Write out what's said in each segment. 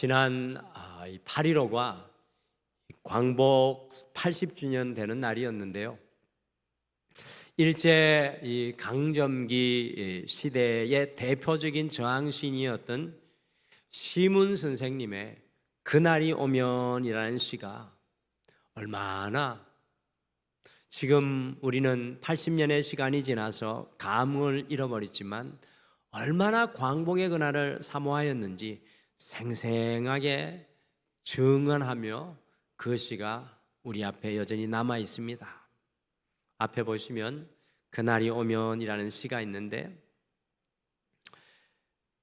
지난 8.15가 광복 80주년 되는 날이었는데요. 일제 이 강점기 시대의 대표적인 저항신이었던 시문 선생님의 그날이 오면이라는 시가 얼마나 지금 우리는 80년의 시간이 지나서 감흥을 잃어버렸지만 얼마나 광복의 그날을 사모하였는지 생생하게 증언하며 그 시가 우리 앞에 여전히 남아 있습니다. 앞에 보시면 그날이 오면이라는 시가 있는데,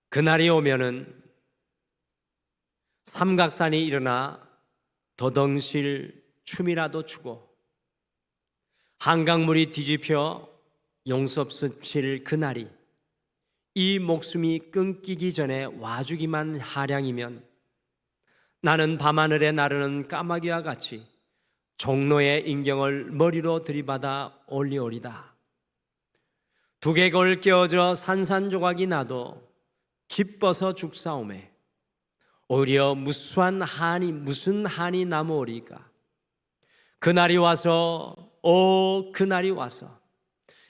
그날이 오면은 삼각산이 일어나 더덩실 춤이라도 추고 한강물이 뒤집혀 용섭스칠 그날이 이 목숨이 끊기기 전에 와주기만 하량이면 나는 밤하늘에 나르는 까마귀와 같이 종로의 인경을 머리로 들이받아 올리오리다. 두개골 깨어져 산산조각이 나도 기뻐서 죽사오매 오히려 무슨 한이 남으오리까. 그날이 와서 그날이 와서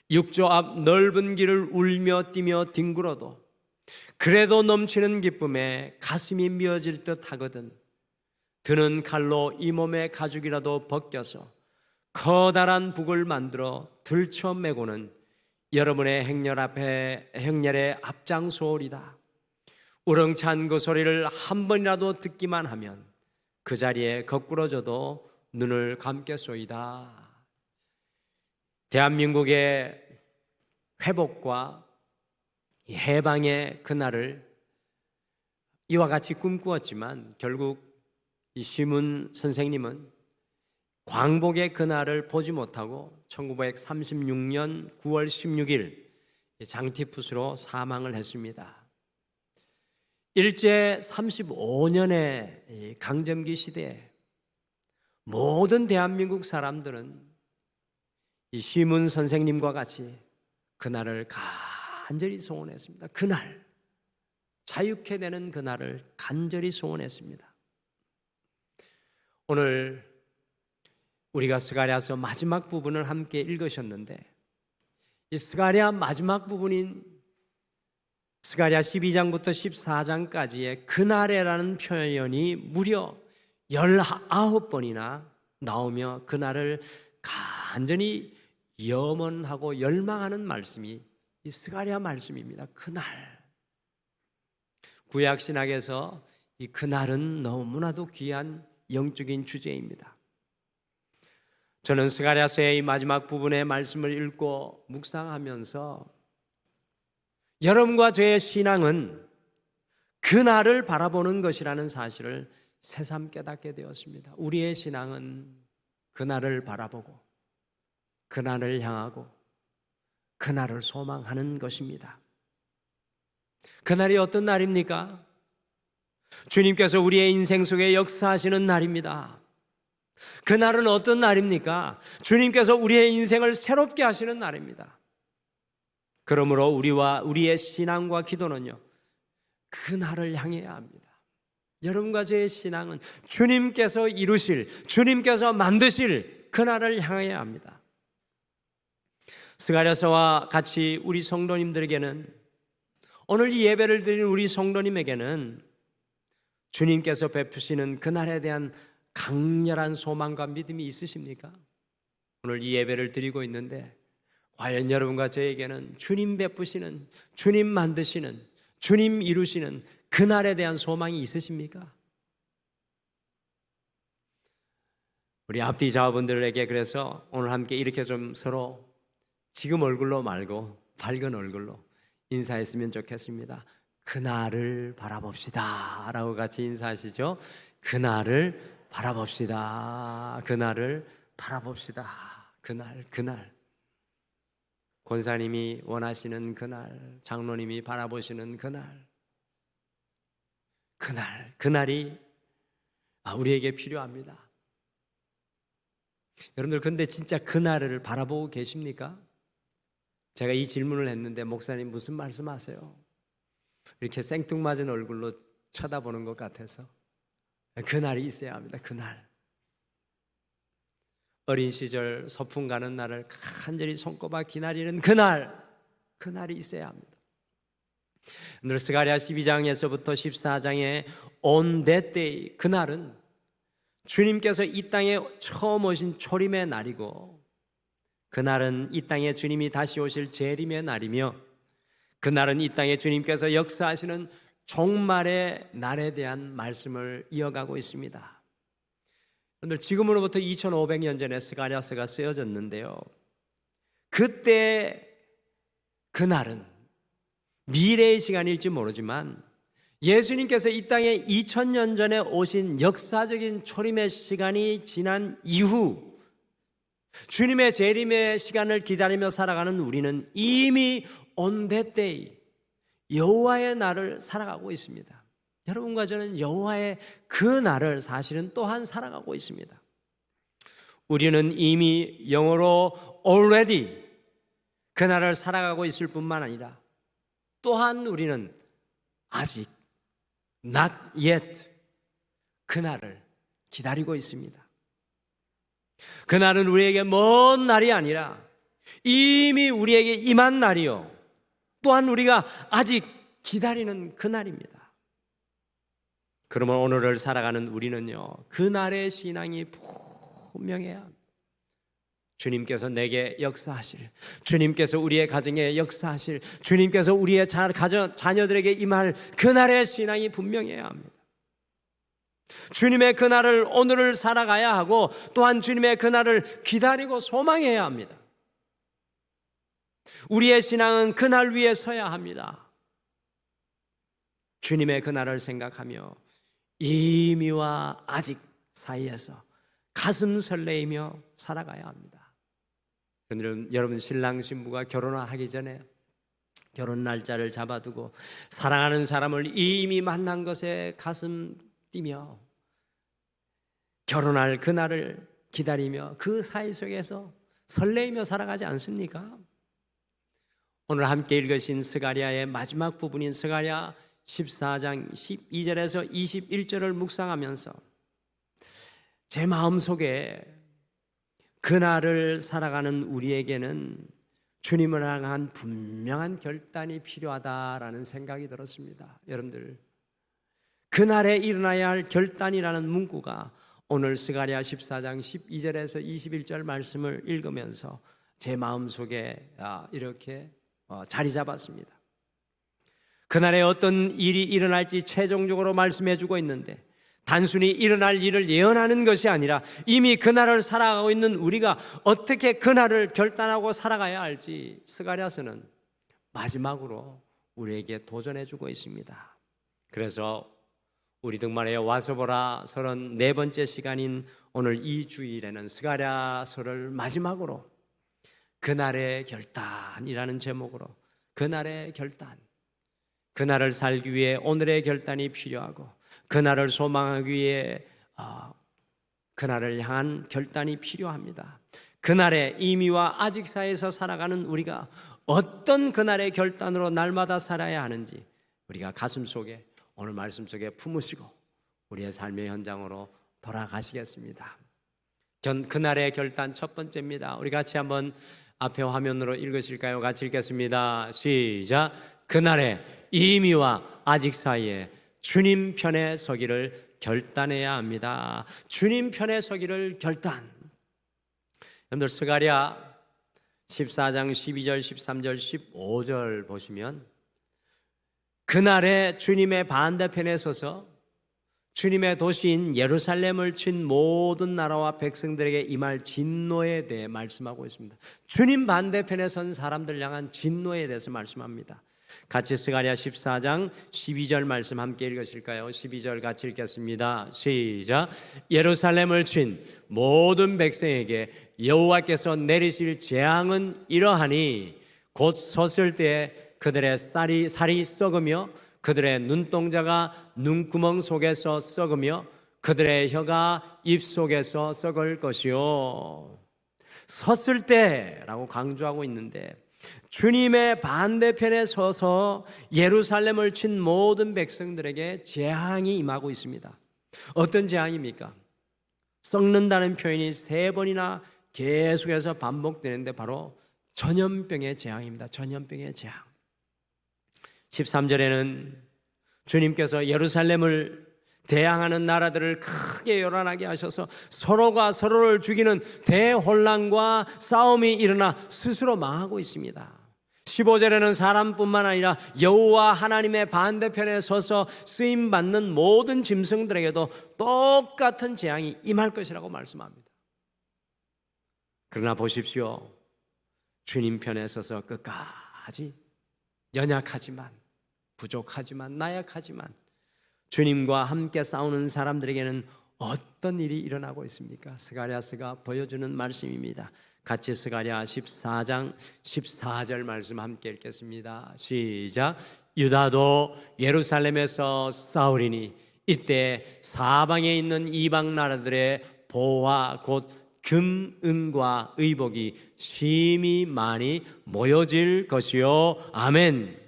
육조 앞 넓은 길을 울며 뛰며 뒹굴어도 그래도 넘치는 기쁨에 가슴이 미어질 듯 하거든. 드는 칼로 이 몸의 가죽이라도 벗겨서 커다란 북을 만들어 들쳐매고는 여러분의 행렬에 앞장서오리다. 우렁찬 그 소리를 한 번이라도 듣기만 하면 그 자리에 거꾸러져도 눈을 감겠소이다. 대한민국의 회복과 해방의 그날을 이와 같이 꿈꾸었지만 결국 이 시문 선생님은 광복의 그날을 보지 못하고 1936년 9월 16일 장티푸스로 사망을 했습니다. 일제 35년의 강점기 시대에 모든 대한민국 사람들은 이 시문 선생님과 같이 그날을 간절히 소원했습니다. 그날, 자유케 되는 그날을 간절히 소원했습니다. 오늘 우리가 스가랴서 마지막 부분을 함께 읽으셨는데, 이 스가랴 마지막 부분인 스가랴 12장부터 14장까지의 그날에라는 표현이 무려 19번이나 나오며 그날을 간절히 염원하고 열망하는 말씀이 이 스가랴 말씀입니다. 그날. 구약 신학에서 이 그날은 너무나도 귀한 영적인 주제입니다. 저는 스가랴서의 이 마지막 부분의 말씀을 읽고 묵상하면서 여러분과 저의 신앙은 그날을 바라보는 것이라는 사실을 새삼 깨닫게 되었습니다. 우리의 신앙은 그날을 바라보고 그날을 향하고 그날을 소망하는 것입니다. 그날이 어떤 날입니까? 주님께서 우리의 인생 속에 역사하시는 날입니다. 그날은 어떤 날입니까? 주님께서 우리의 인생을 새롭게 하시는 날입니다. 그러므로 우리의 신앙과 기도는요, 그날을 향해야 합니다. 여러분과 저의 신앙은 주님께서 이루실, 주님께서 만드실 그날을 향해야 합니다. 스가랴서와 같이 우리 성도님들에게는, 오늘 이 예배를 드리는 우리 성도님에게는 주님께서 베푸시는 그날에 대한 강렬한 소망과 믿음이 있으십니까? 오늘 이 예배를 드리고 있는데 과연 여러분과 저에게는 주님 베푸시는, 주님 만드시는, 주님 이루시는 그날에 대한 소망이 있으십니까? 우리 앞뒤 자분들에게 그래서 오늘 함께 이렇게 좀 서로 지금 얼굴로 말고 밝은 얼굴로 인사했으면 좋겠습니다. 그날을 바라봅시다 라고 같이 인사하시죠. 그날을 바라봅시다. 그날을 바라봅시다. 그날. 권사님이 원하시는 그날, 장로님이 바라보시는 그날이 우리에게 필요합니다. 여러분들, 근데 진짜 그날을 바라보고 계십니까? 제가 이 질문을 했는데 목사님 무슨 말씀하세요? 이렇게 생뚱맞은 얼굴로 쳐다보는 것 같아서 그날이 있어야 합니다. 그날. 어린 시절 소풍 가는 날을 간절히 손꼽아 기다리는 그날이 있어야 합니다. 오늘 스가랴 12장에서부터 14장에 On that day, 그날은 주님께서 이 땅에 처음 오신 초림의 날이고, 그날은 이 땅에 주님이 다시 오실 재림의 날이며, 그날은 이 땅에 주님께서 역사하시는 종말의 날에 대한 말씀을 이어가고 있습니다. 오늘 지금으로부터 2500년 전에 스가랴서가 쓰여졌는데요, 그때 그날은 미래의 시간일지 모르지만 예수님께서 이 땅에 2000년 전에 오신 역사적인 초림의 시간이 지난 이후 주님의 재림의 시간을 기다리며 살아가는 우리는 이미 on that day, 여호와의 날을 살아가고 있습니다. 여러분과 저는 여호와의 그 날을 사실은 또한 살아가고 있습니다. 우리는 이미 영어로 already 그 날을 살아가고 있을 뿐만 아니라 또한 우리는 아직 not yet 그 날을 기다리고 있습니다. 그날은 우리에게 먼 날이 아니라 이미 우리에게 임한 날이요, 또한 우리가 아직 기다리는 그 날입니다. 그러면 오늘을 살아가는 우리는요, 그날의 신앙이 분명해야 합니다. 주님께서 내게 역사하실, 주님께서 우리의 가정에 역사하실, 주님께서 우리의 자녀들에게 임할 그날의 신앙이 분명해야 합니다. 주님의 그날을 오늘을 살아가야 하고, 또한 주님의 그날을 기다리고 소망해야 합니다. 우리의 신앙은 그날 위에 서야 합니다. 주님의 그날을 생각하며 이미와 아직 사이에서 가슴 설레이며 살아가야 합니다. 여러분 신랑 신부가 결혼하기 전에 결혼 날짜를 잡아두고 사랑하는 사람을 이미 만난 것에 가슴 뛰며 결혼할 그날을 기다리며 그 사이 속에서 설레이며 살아가지 않습니까? 오늘 함께 읽으신 스가랴의 마지막 부분인 스가랴 14장 12절에서 21절을 묵상하면서 제 마음속에 그날을 살아가는 우리에게는 주님을 향한 분명한 결단이 필요하다라는 생각이 들었습니다. 여러분들, 그날에 일어나야 할 결단이라는 문구가 오늘 스가랴 14장 12절에서 21절 말씀을 읽으면서 제 마음속에 이렇게 자리 잡았습니다. 그날에 어떤 일이 일어날지 최종적으로 말씀해 주고 있는데, 단순히 일어날 일을 예언하는 것이 아니라 이미 그날을 살아가고 있는 우리가 어떻게 그날을 결단하고 살아가야 할지 스가랴서는 마지막으로 우리에게 도전해 주고 있습니다. 그래서 우리 등만에 와서 보라 34번째 시간인 오늘 이 주일에는 스가랴서를 마지막으로 그날의 결단이라는 제목으로, 그날의 결단, 그날을 살기 위해 오늘의 결단이 필요하고, 그날을 소망하기 위해 그날을 향한 결단이 필요합니다. 그날의 이미와 아직 사이에서 살아가는 우리가 어떤 그날의 결단으로 날마다 살아야 하는지 우리가 가슴속에, 오늘 말씀 속에 품으시고 우리의 삶의 현장으로 돌아가시겠습니다. 그날의 결단 첫 번째입니다. 우리 같이 한번 앞에 화면으로 읽으실까요? 같이 읽겠습니다. 시작. 그날의 이미와 아직 사이에 주님 편에 서기를 결단해야 합니다. 주님 편에 서기를 결단. 여러분들 스가랴 14장 12절, 13절, 15절 보시면 그날에 주님의 반대편에 서서 주님의 도시인 예루살렘을 친 모든 나라와 백성들에게 임할 진노에 대해 말씀하고 있습니다. 주님 반대편에 선 사람들 향한 진노에 대해서 말씀합니다. 같이 스가랴 14장 12절 말씀 함께 읽으실까요? 12절 같이 읽겠습니다. 시작. 예루살렘을 친 모든 백성에게 여호와께서 내리실 재앙은 이러하니 곧 섰을 때 그들의 살이 썩으며 그들의 눈동자가 눈구멍 속에서 썩으며 그들의 혀가 입 속에서 썩을 것이요. 섰을 때라고 강조하고 있는데, 주님의 반대편에 서서 예루살렘을 친 모든 백성들에게 재앙이 임하고 있습니다. 어떤 재앙입니까? 썩는다는 표현이 3번이나 계속해서 반복되는데 바로 전염병의 재앙입니다. 전염병의 재앙. 13절에는 주님께서 예루살렘을 대항하는 나라들을 크게 요란하게 하셔서 서로가 서로를 죽이는 대혼란과 싸움이 일어나 스스로 망하고 있습니다. 15절에는 사람뿐만 아니라 여호와 하나님의 반대편에 서서 쓰임받는 모든 짐승들에게도 똑같은 재앙이 임할 것이라고 말씀합니다. 그러나 보십시오. 주님 편에 서서 끝까지 연약하지만, 부족하지만, 나약하지만 주님과 함께 싸우는 사람들에게는 어떤 일이 일어나고 있습니까? 스가랴서가 보여주는 말씀입니다. 같이 스가랴 14장 14절 말씀 함께 읽겠습니다. 시작. 유다도 예루살렘에서 싸우리니 이때 사방에 있는 이방 나라들의 보화 곧 금, 은과 의복이 심히 많이 모여질 것이요. 아멘.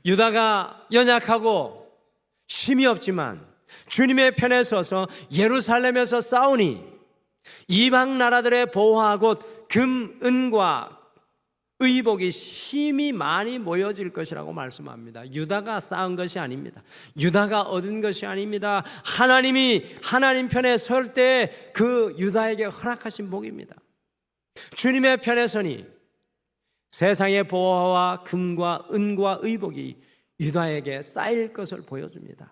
유다가 연약하고 힘이 없지만 주님의 편에 서서 예루살렘에서 싸우니 이방 나라들의 보화 곧 금, 은과 의복이 힘이 많이 모여질 것이라고 말씀합니다. 유다가 쌓은 것이 아닙니다. 유다가 얻은 것이 아닙니다. 하나님이 하나님 편에 설 때 그 유다에게 허락하신 복입니다. 주님의 편에 서니 세상의 보화와 금과 은과 의복이 유다에게 쌓일 것을 보여줍니다.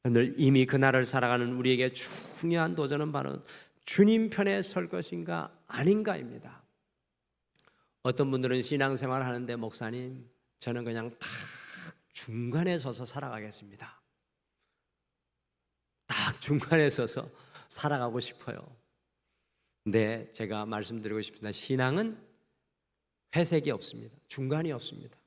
오늘 이미 그날을 살아가는 우리에게 중요한 도전은 바로 주님 편에 설 것인가 아닌가입니다. 어떤 분들은 신앙생활 하는데 목사님, 저는 그냥 딱 중간에 서서 살아가겠습니다. 딱 중간에 서서 살아가고 싶어요. 근데 제가 말씀드리고 싶습니다. 신앙은 회색이 없습니다. 중간이 없습니다.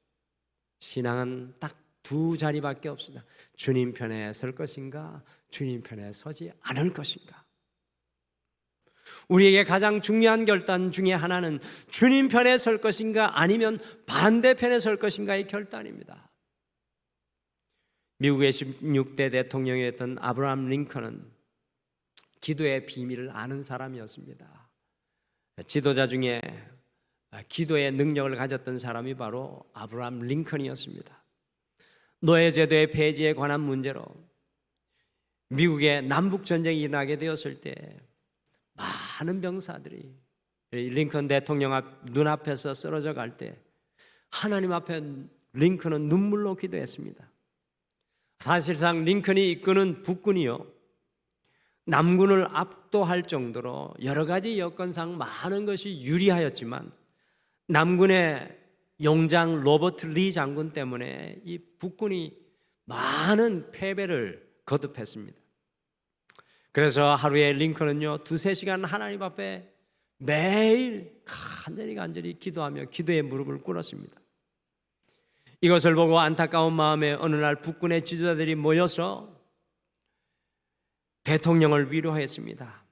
신앙은 딱 2자리밖에 없습니다. 주님 편에 설 것인가, 주님 편에 서지 않을 것인가. 우리에게 가장 중요한 결단 중에 하나는 주님 편에 설 것인가 아니면 반대편에 설 것인가의 결단입니다. 미국의 16대 대통령이었던 아브라함 링컨은 기도의 비밀을 아는 사람이었습니다. 지도자 중에 기도의 능력을 가졌던 사람이 바로 아브라함 링컨이었습니다. 노예제도의 폐지에 관한 문제로 미국의 남북전쟁이 일어나게 되었을 때 많은 병사들이 링컨 대통령 눈앞에서 쓰러져 갈 때 하나님 앞에 링컨은 눈물로 기도했습니다. 사실상 링컨이 이끄는 북군이요 남군을 압도할 정도로 여러 가지 여건상 많은 것이 유리하였지만 남군의 용장 로버트 리 장군 때문에 이 북군이 많은 패배를 거듭했습니다. 그래서 하루에 링컨은요 2-3시간 하나님 앞에 매일 간절히 기도하며 기도의 무릎을 꿇었습니다. 이것을 보고 안타까운 마음에 어느 날 북군의 지도자들이 모여서 대통령을 위로했습니다.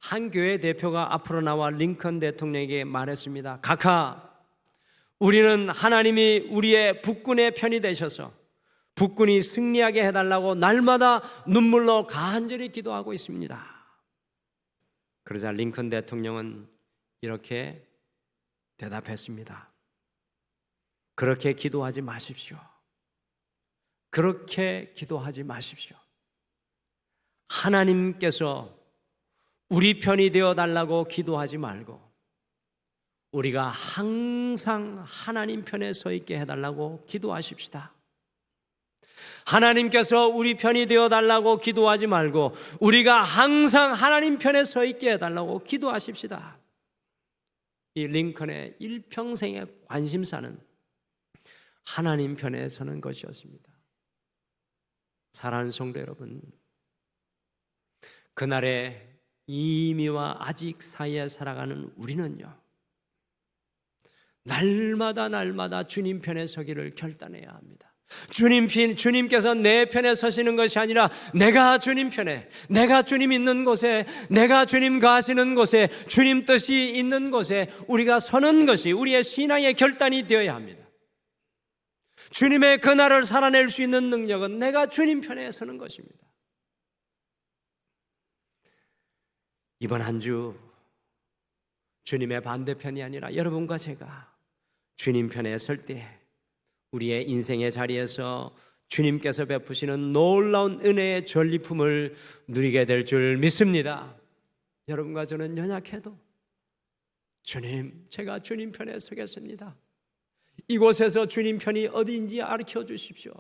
한 교회 대표가 앞으로 나와 링컨 대통령에게 말했습니다. 각하, 우리는 하나님이 우리의 북군의 편이 되셔서 북군이 승리하게 해달라고 날마다 눈물로 간절히 기도하고 있습니다. 그러자 링컨 대통령은 이렇게 대답했습니다. 그렇게 기도하지 마십시오. 그렇게 기도하지 마십시오. 하나님께서 우리 편이 되어달라고 기도하지 말고 우리가 항상 하나님 편에 서 있게 해달라고 기도하십시다. 하나님께서 우리 편이 되어달라고 기도하지 말고 우리가 항상 하나님 편에 서 있게 해달라고 기도하십시다. 이 링컨의 일평생의 관심사는 하나님 편에 서는 것이었습니다. 사랑하는 성도 여러분, 그날의 이미와 아직 사이에 살아가는 우리는요 날마다 주님 편에 서기를 결단해야 합니다. 주님께서 내 편에 서시는 것이 아니라 내가 주님 편에, 내가 주님 있는 곳에, 내가 주님 가시는 곳에, 주님 뜻이 있는 곳에 우리가 서는 것이 우리의 신앙의 결단이 되어야 합니다. 주님의 그날을 살아낼 수 있는 능력은 내가 주님 편에 서는 것입니다. 이번 한 주 주님의 반대편이 아니라 여러분과 제가 주님 편에 설 때 우리의 인생의 자리에서 주님께서 베푸시는 놀라운 은혜의 전리품을 누리게 될 줄 믿습니다. 여러분과 저는 연약해도 주님, 제가 주님 편에 서겠습니다. 이곳에서 주님 편이 어디인지 가르쳐 주십시오.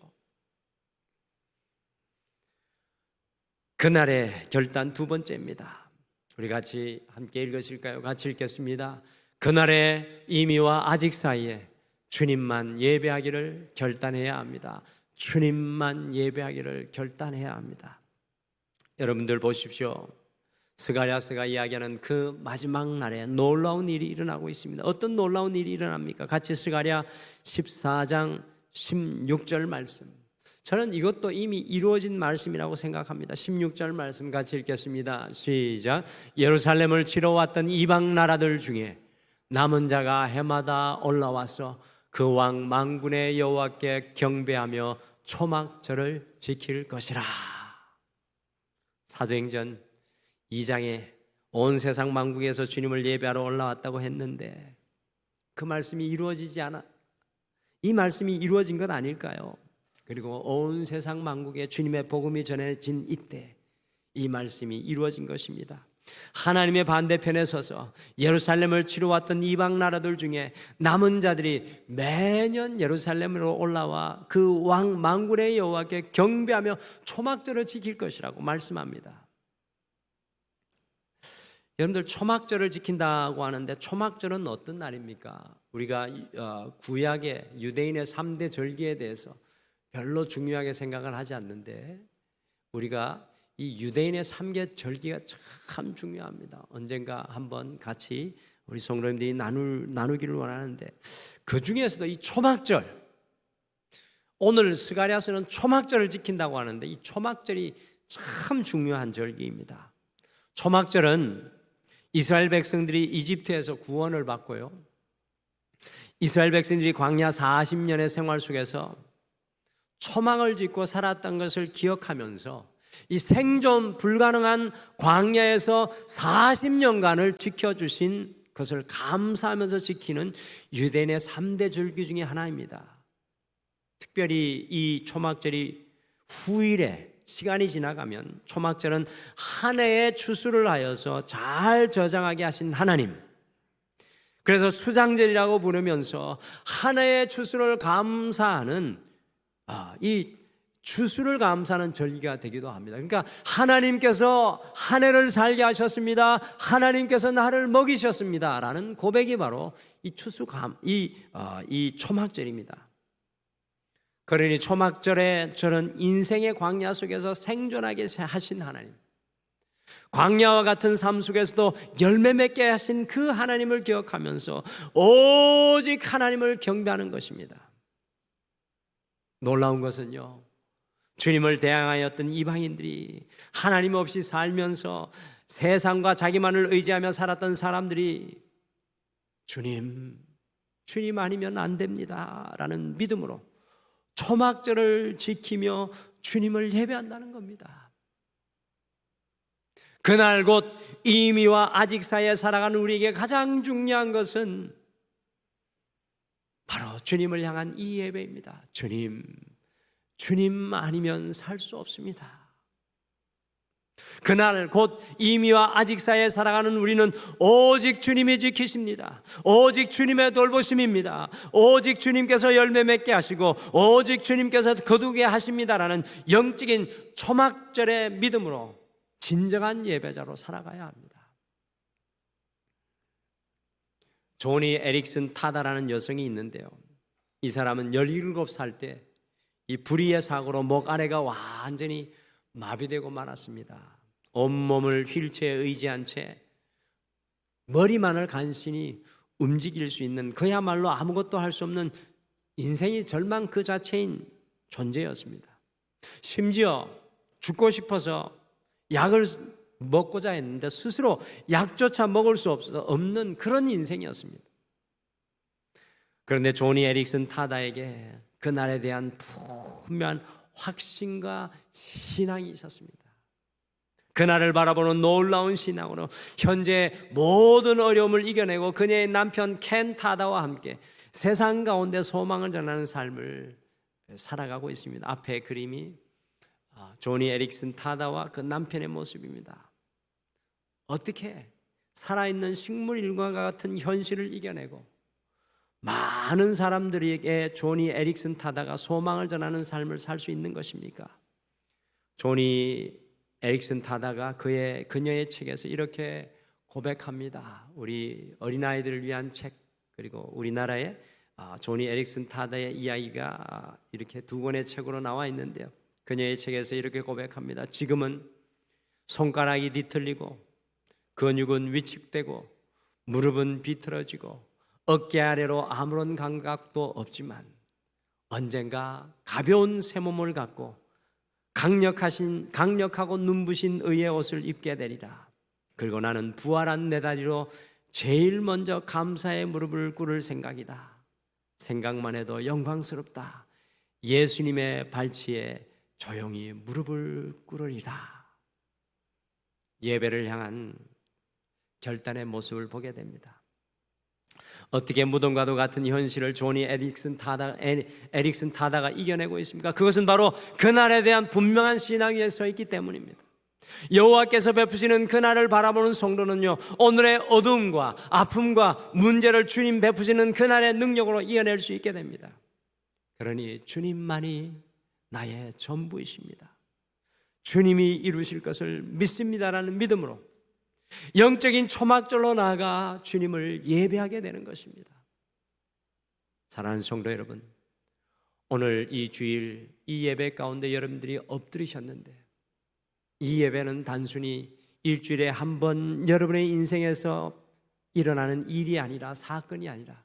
그날의 결단 두 번째입니다. 우리 같이 함께 읽으실까요? 같이 읽겠습니다. 그날의 이미와 아직 사이에 주님만 예배하기를 결단해야 합니다. 주님만 예배하기를 결단해야 합니다. 여러분들 보십시오. 스가랴스가 이야기하는 그 마지막 날에 놀라운 일이 일어나고 있습니다. 어떤 놀라운 일이 일어납니까? 같이 스가랴 14장 16절 말씀. 저는 이것도 이미 이루어진 말씀이라고 생각합니다. 16절 말씀 같이 읽겠습니다. 시작. 예루살렘을 치러 왔던 이방 나라들 중에 남은 자가 해마다 올라와서 그 왕 만군의 여호와께 경배하며 초막절을 지킬 것이라. 사도행전 2장에 온 세상 만국에서 주님을 예배하러 올라왔다고 했는데 그 말씀이 이루어지지 않아, 이 말씀이 이루어진 것 아닐까요? 그리고 온 세상 만국에 주님의 복음이 전해진 이때 이 말씀이 이루어진 것입니다. 하나님의 반대편에 서서 예루살렘을 치러 왔던 이방 나라들 중에 남은 자들이 매년 예루살렘으로 올라와 그 왕 만군의 여호와께 경배하며 초막절을 지킬 것이라고 말씀합니다. 여러분들 초막절을 지킨다고 하는데 초막절은 어떤 날입니까? 우리가 구약의 유대인의 3대 절기에 대해서 별로 중요하게 생각을 하지 않는데 우리가 이 유대인의 3개 절기가 참 중요합니다. 언젠가 한번 같이 우리 성도님들이 나누기를 원하는데 그 중에서도 이 초막절, 오늘 스가랴서는 초막절을 지킨다고 하는데 이 초막절이 참 중요한 절기입니다. 초막절은 이스라엘 백성들이 이집트에서 구원을 받고요, 이스라엘 백성들이 광야 40년의 생활 속에서 초막을 짓고 살았던 것을 기억하면서 이 생존 불가능한 광야에서 40년간을 지켜주신 것을 감사하면서 지키는 유대인의 3대 절기 중에 하나입니다. 특별히 이 초막절이 후일에 시간이 지나가면 초막절은 한 해의 추수를 하여서 잘 저장하게 하신 하나님, 그래서 수장절이라고 부르면서 한 해의 추수를 감사하는 이 추수를 감사하는 절기가 되기도 합니다. 그러니까 하나님께서 한 해를 살게 하셨습니다. 하나님께서 나를 먹이셨습니다. 라는 고백이 바로 이 이 초막절입니다. 그러니 초막절에 저는 인생의 광야 속에서 생존하게 하신 하나님, 광야와 같은 삶 속에서도 열매 맺게 하신 그 하나님을 기억하면서 오직 하나님을 경배하는 것입니다. 놀라운 것은요, 주님을 대항하였던 이방인들이 하나님 없이 살면서 세상과 자기만을 의지하며 살았던 사람들이 주님 아니면 안 됩니다 라는 믿음으로 초막절을 지키며 주님을 예배한다는 겁니다. 그날 곧 이미와 아직 사이에 살아가는 우리에게 가장 중요한 것은 바로 주님을 향한 이 예배입니다. 주님 아니면 살 수 없습니다. 그날 곧 이미와 아직 사이에 살아가는 우리는 오직 주님이 지키십니다. 오직 주님의 돌보심입니다. 오직 주님께서 열매 맺게 하시고 오직 주님께서 거두게 하십니다라는 영적인 초막절의 믿음으로 진정한 예배자로 살아가야 합니다. 조니 에릭슨 타다라는 여성이 있는데요, 이 사람은 17살 때 이 불의의 사고로 목 아래가 완전히 마비되고 말았습니다. 온몸을 휠체어에 의지한 채 머리만을 간신히 움직일 수 있는, 그야말로 아무것도 할 수 없는 인생의 절망 그 자체인 존재였습니다. 심지어 죽고 싶어서 약을 먹고자 했는데 스스로 약조차 먹을 수 없는 그런 인생이었습니다. 그런데 조니 에릭슨 타다에게 그날에 대한 분명한 확신과 신앙이 있었습니다. 그날을 바라보는 놀라운 신앙으로 현재 모든 어려움을 이겨내고 그녀의 남편 켄 타다와 함께 세상 가운데 소망을 전하는 삶을 살아가고 있습니다. 앞에 그림이 조니 에릭슨 타다와 그 남편의 모습입니다. 어떻게 살아있는 식물일과 같은 현실을 이겨내고 많은 사람들에게 조니 에릭슨 타다가 소망을 전하는 삶을 살 수 있는 것입니까? 조니 에릭슨 타다가 그녀의 책에서 이렇게 고백합니다. 우리 어린아이들을 위한 책, 그리고 우리나라의 조니 에릭슨 타다의 이야기가 이렇게 두 권의 책으로 나와 있는데요, 그녀의 책에서 이렇게 고백합니다. 지금은 손가락이 뒤틀리고 근육은 위축되고 무릎은 비틀어지고 어깨 아래로 아무런 감각도 없지만 언젠가 가벼운 새 몸을 갖고 강력하고 눈부신 의의 옷을 입게 되리라. 그리고 나는 부활한 내 다리로 제일 먼저 감사의 무릎을 꿇을 생각이다. 생각만 해도 영광스럽다. 예수님의 발치에 조용히 무릎을 꿇으리라. 예배를 향한 결단의 모습을 보게 됩니다. 어떻게 무덤과도 같은 현실을 조니 에릭슨 타다가 이겨내고 있습니까? 그것은 바로 그날에 대한 분명한 신앙 위에 서 있기 때문입니다. 여호와께서 베푸시는 그날을 바라보는 성도는요, 오늘의 어두움과 아픔과 문제를 주님 베푸시는 그날의 능력으로 이겨낼 수 있게 됩니다. 그러니 주님만이 나의 전부이십니다. 주님이 이루실 것을 믿습니다라는 믿음으로 영적인 초막절로 나아가 주님을 예배하게 되는 것입니다. 사랑하는 성도 여러분, 오늘 이 주일 이 예배 가운데 여러분들이 엎드리셨는데, 이 예배는 단순히 일주일에 한 번 여러분의 인생에서 일어나는 일이 아니라, 사건이 아니라,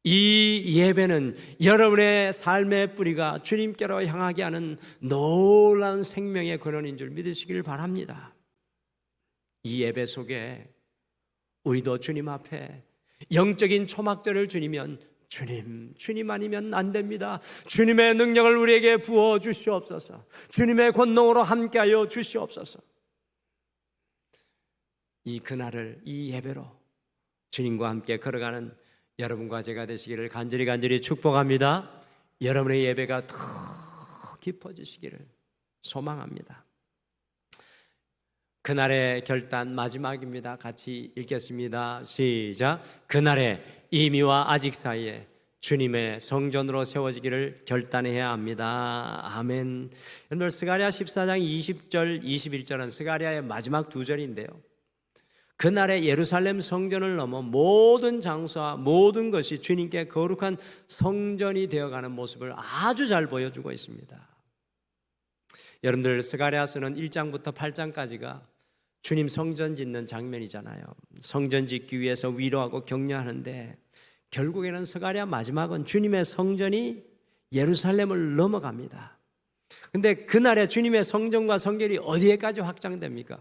이 예배는 여러분의 삶의 뿌리가 주님께로 향하게 하는 놀라운 생명의 근원인 줄 믿으시길 바랍니다. 이 예배 속에 우리도 주님 앞에 영적인 초막절을 주니면, 주님 아니면 안 됩니다. 주님의 능력을 우리에게 부어 주시옵소서. 주님의 권능으로 함께하여 주시옵소서. 이 그날을 이 예배로 주님과 함께 걸어가는 여러분과 제가 되시기를 간절히 축복합니다. 여러분의 예배가 더 깊어지시기를 소망합니다. 그날의 결단 마지막입니다. 같이 읽겠습니다. 시작. 그날의 이미와 아직 사이에 주님의 성전으로 세워지기를 결단해야 합니다. 아멘. 여러분, 스가랴 14장 20절 21절은 스가랴의 마지막 두 절인데요, 그날의 예루살렘 성전을 넘어 모든 장소와 모든 것이 주님께 거룩한 성전이 되어가는 모습을 아주 잘 보여주고 있습니다. 여러분들, 스가랴서는 1장부터 8장까지가 주님 성전 짓는 장면이잖아요. 성전 짓기 위해서 위로하고 격려하는데, 결국에는 스가랴 마지막은 주님의 성전이 예루살렘을 넘어갑니다. 근데 그날에 주님의 성전과 성결이 어디에까지 확장됩니까?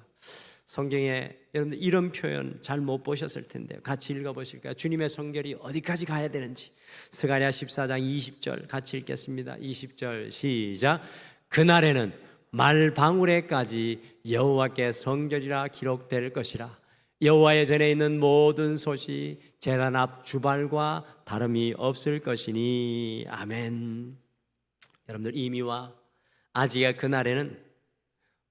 성경에 여러분들 이런 표현 잘 못 보셨을 텐데요, 같이 읽어보실까요? 주님의 성결이 어디까지 가야 되는지. 스가랴 14장 20절 같이 읽겠습니다. 20절 시작. 그날에는 말방울에까지 여호와께 성결이라 기록될 것이라. 여호와의 전에 있는 모든 솥이 제단 앞 주발과 다름이 없을 것이니. 아멘. 여러분들, 이미와 아직의 그날에는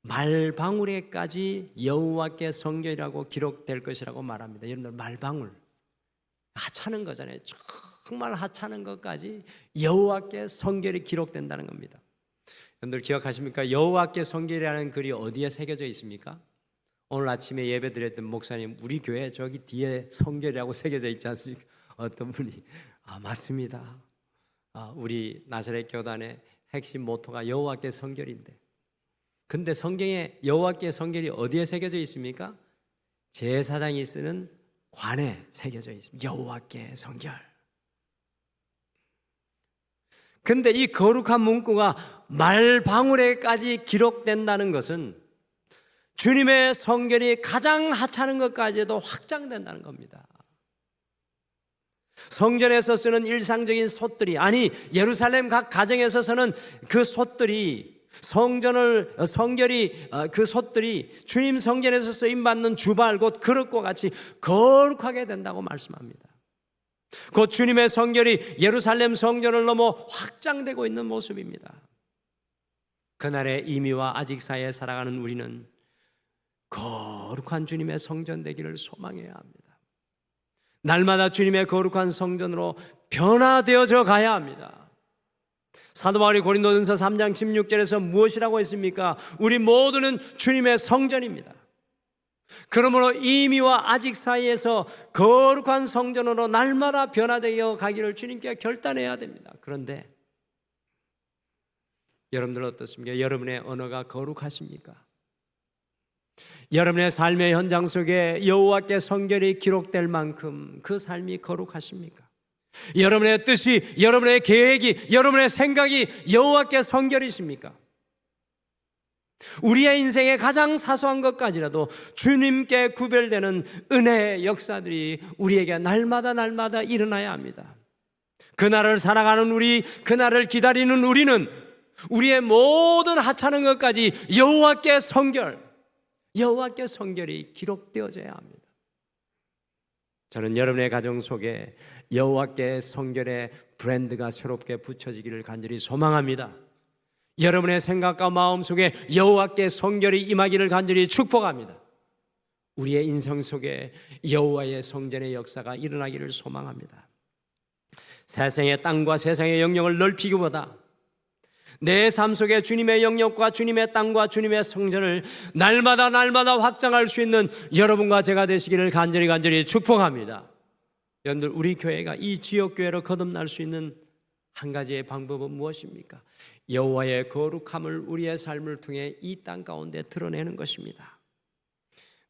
말방울에까지 여호와께 성결이라고 기록될 것이라고 말합니다. 여러분들, 말방울 하찮은 거잖아요. 정말 하찮은 것까지 여호와께 성결이 기록된다는 겁니다. 여러분들 기억하십니까? 여호와께 성결이라는 글이 어디에 새겨져 있습니까? 오늘 아침에 예배 드렸던 목사님, 우리 교회 저기 뒤에 성결이라고 새겨져 있지 않습니까? 어떤 분이 맞습니다. 우리 나사렛 교단의 핵심 모토가 여호와께 성결인데, 근데 성경에 여호와께 성결이 어디에 새겨져 있습니까? 제사장이 쓰는 관에 새겨져 있습니다. 여호와께 성결. 근데 이 거룩한 문구가 말방울에까지 기록된다는 것은 주님의 성결이 가장 하찮은 것까지도 확장된다는 겁니다. 성전에서 쓰는 일상적인 솥들이, 아니 예루살렘 각 가정에서 쓰는 그 솥들이, 그 솥들이 주님 성전에서 쓰임받는 주발 곧 그릇과 같이 거룩하게 된다고 말씀합니다. 곧 주님의 성결이 예루살렘 성전을 넘어 확장되고 있는 모습입니다. 그날의 이미와 아직 사이에 살아가는 우리는 거룩한 주님의 성전 되기를 소망해야 합니다. 날마다 주님의 거룩한 성전으로 변화되어져 가야 합니다. 사도 바울이 고린도전서 3장 16절에서 무엇이라고 했습니까? 우리 모두는 주님의 성전입니다. 그러므로 이미와 아직 사이에서 거룩한 성전으로 날마다 변화되어 가기를 주님께 결단해야 됩니다. 그런데 여러분들 어떻습니까? 여러분의 언어가 거룩하십니까? 여러분의 삶의 현장 속에 여호와께 성결이 기록될 만큼 그 삶이 거룩하십니까? 여러분의 뜻이, 여러분의 계획이, 여러분의 생각이 여호와께 성결이십니까? 우리의 인생의 가장 사소한 것까지라도 주님께 구별되는 은혜의 역사들이 우리에게 날마다 일어나야 합니다. 그날을 살아가는 우리, 그날을 기다리는 우리는 우리의 모든 하찮은 것까지 여호와께 성결이 기록되어져야 합니다. 저는 여러분의 가정 속에 여호와께 성결의 브랜드가 새롭게 붙여지기를 간절히 소망합니다. 여러분의 생각과 마음 속에 여호와께 성결이 임하기를 간절히 축복합니다. 우리의 인생 속에 여호와의 성전의 역사가 일어나기를 소망합니다. 세상의 땅과 세상의 영역을 넓히기보다 내 삶 속에 주님의 영역과 주님의 땅과 주님의 성전을 날마다 확장할 수 있는 여러분과 제가 되시기를 간절히 축복합니다. 여러분들, 우리 교회가 이 지역교회로 거듭날 수 있는 한 가지의 방법은 무엇입니까? 여호와의 거룩함을 우리의 삶을 통해 이 땅 가운데 드러내는 것입니다.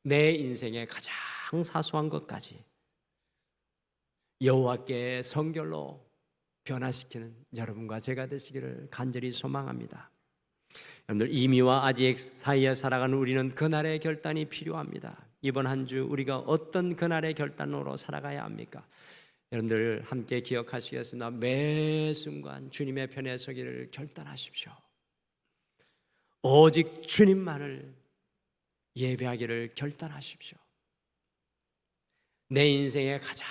내 인생의 가장 사소한 것까지 여호와께 성결로 변화시키는 여러분과 제가 되시기를 간절히 소망합니다. 여러분들, 이미와 아직 사이에 살아가는 우리는 그날의 결단이 필요합니다. 이번 한 주 우리가 어떤 그날의 결단으로 살아가야 합니까? 여러분들 함께 기억하시겠습니다. 매 순간 주님의 편에 서기를 결단하십시오. 오직 주님만을 예배하기를 결단하십시오. 내 인생의 가장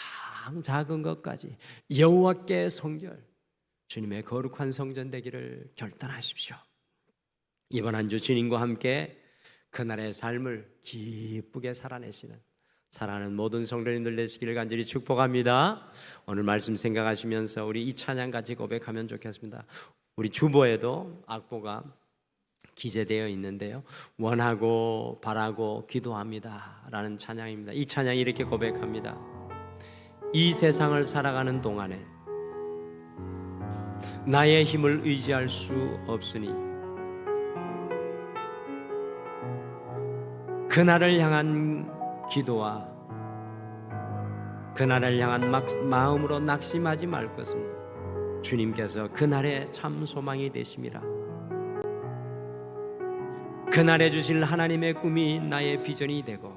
작은 것까지 여호와께 성결, 주님의 거룩한 성전 되기를 결단하십시오. 이번 한 주 주님과 함께 그날의 삶을 기쁘게 살아내시는 사랑하는 모든 성도님들 되시기를 간절히 축복합니다. 오늘 말씀 생각하시면서 우리 이 찬양 같이 고백하면 좋겠습니다. 우리 주보에도 악보가 기재되어 있는데요, 원하고 바라고 기도합니다 라는 찬양입니다. 이 찬양이 이렇게 고백합니다. 이 세상을 살아가는 동안에 나의 힘을 의지할 수 없으니 그날을 향한 기도와 그날을 향한 마음으로 낙심하지 말 것은 주님께서 그날의 참 소망이 되심이라. 그날에 주실 하나님의 꿈이 나의 비전이 되고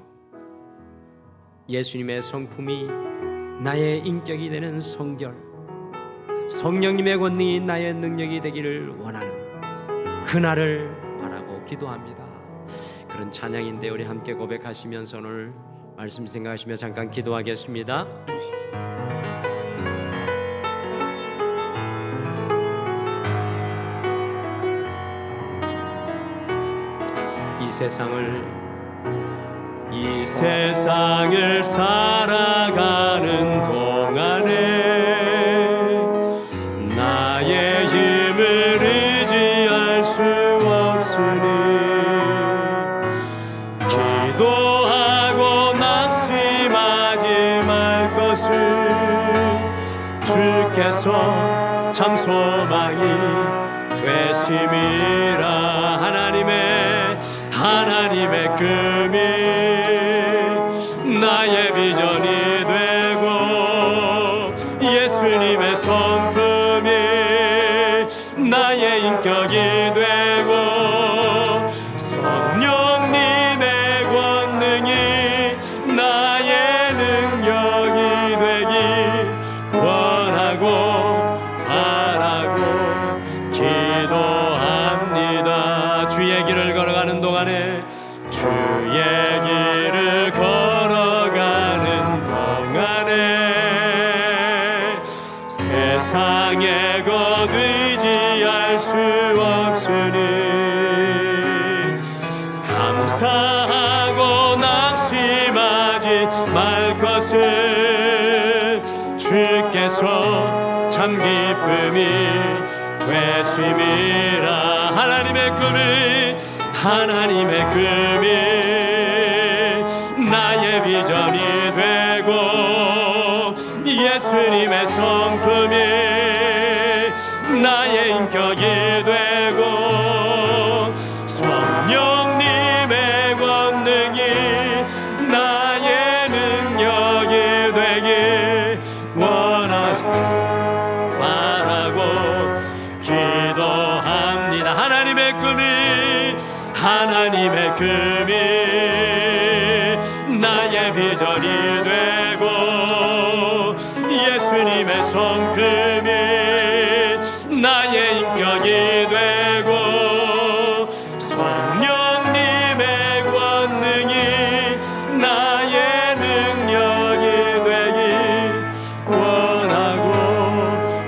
예수님의 성품이 나의 인격이 되는 성결, 성령님의 권능이 나의 능력이 되기를 원하는 그날을 바라고 기도합니다. 그런 찬양인데 우리 함께 고백하시면서 오늘 말씀 생각하시며 잠깐 기도하겠습니다. 이 세상을 살아가는 동안에 나의 힘을 의지할 수 없으니 기도하고 낙심하지 말 것을 주께서 참 소망이 되심이라. 하나님의 꿈이 나의 비전이 되고 예수님의 성품이 나의 인격이 되고 성령님의 권능이 나의 능력이 되기 주의 길을 걸어가는 동안에 주의 길을 걸어가는 동안에 세상의 것 의지할 수 없으니 감사하고 낙심하지 말 것을 주께서 참 기쁨이 되심이라. 하나님의 꿈이 나의 비전이 되고 예수님의 성품이 나의 인격이 되고 성령님의 권능이 나의 능력이 되길 바라고 기도합니다. 하나님의 꿈이 나의 비전이 되고 예수님의 성품이 나의 인격이 되고 성령님의 권능이 나의 능력이 되길 원하고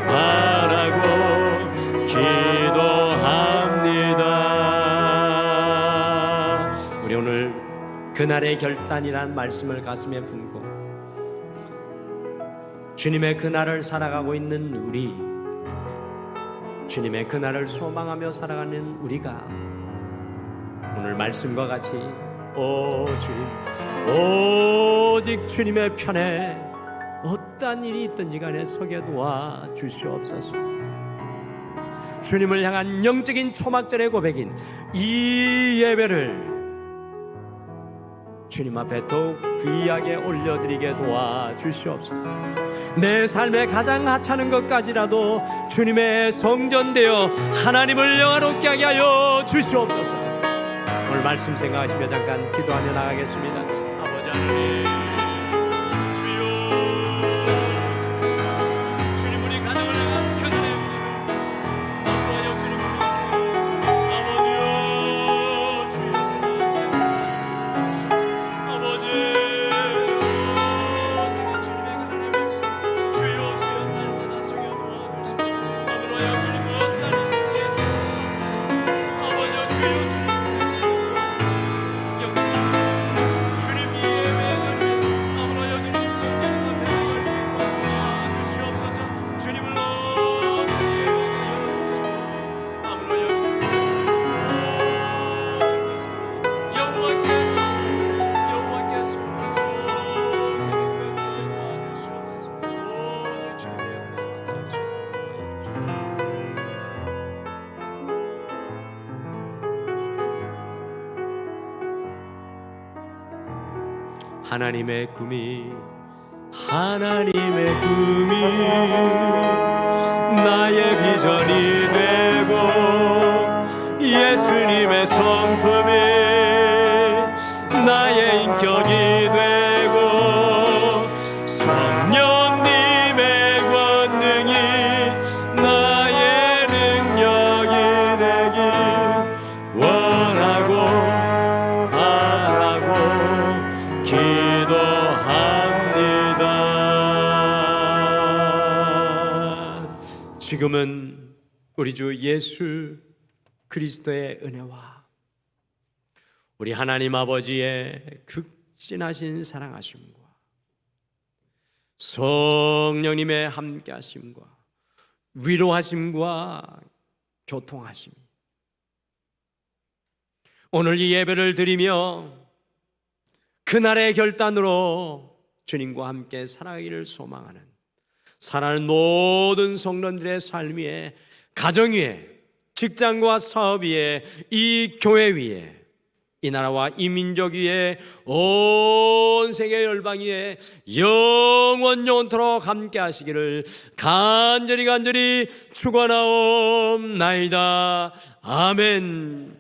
바라고 기도합니다. 우리 오늘 그날의 결단이란 말씀을 가슴에 품고 주님의 그날을 살아가고 있는 우리, 주님의 그날을 소망하며 살아가는 우리가 오늘 말씀과 같이 오 주님, 오직 주님의 편에 어떠한 일이 있든지 간에 서게 도와 주시옵소서. 주님을 향한 영적인 초막절의 고백인 이 예배를 주님 앞에 더욱 귀하게 올려드리게 도와주시옵소서. 내 삶의 가장 하찮은 것까지라도 주님의 성전되어 하나님을 영화롭게 하게 하여 주시옵소서. 오늘 말씀 생각하시며 잠깐 기도하며 나가겠습니다. 아버지 하나님, 주여, 주님 우리 가정을 향한 교단의 믿음을 주시옵소서. 아버지여, 주님 우리 아버지여, 주여 하나님의 꿈이 나의 비전이 되고 예수님의 성품이 나의 인격이 되고 성령님의 권능이 나의 능력이 되길 원하고 바라고 기도합니다. 지금은 우리 주 예수 그리스도의 은혜와 우리 하나님 아버지의 극진하신 사랑하심과 성령님의 함께하심과 위로하심과 교통하심이 오늘 이 예배를 드리며 그날의 결단으로 주님과 함께 살아가기를 소망하는 사랑하는 모든 성도들의 삶 위에, 가정 위에, 직장과 사업 위에, 이 교회 위에, 이 나라와 이 민족 위에, 온 세계 열방 위에 영원토록 함께 하시기를 간절히 축원하옵나이다. 아멘.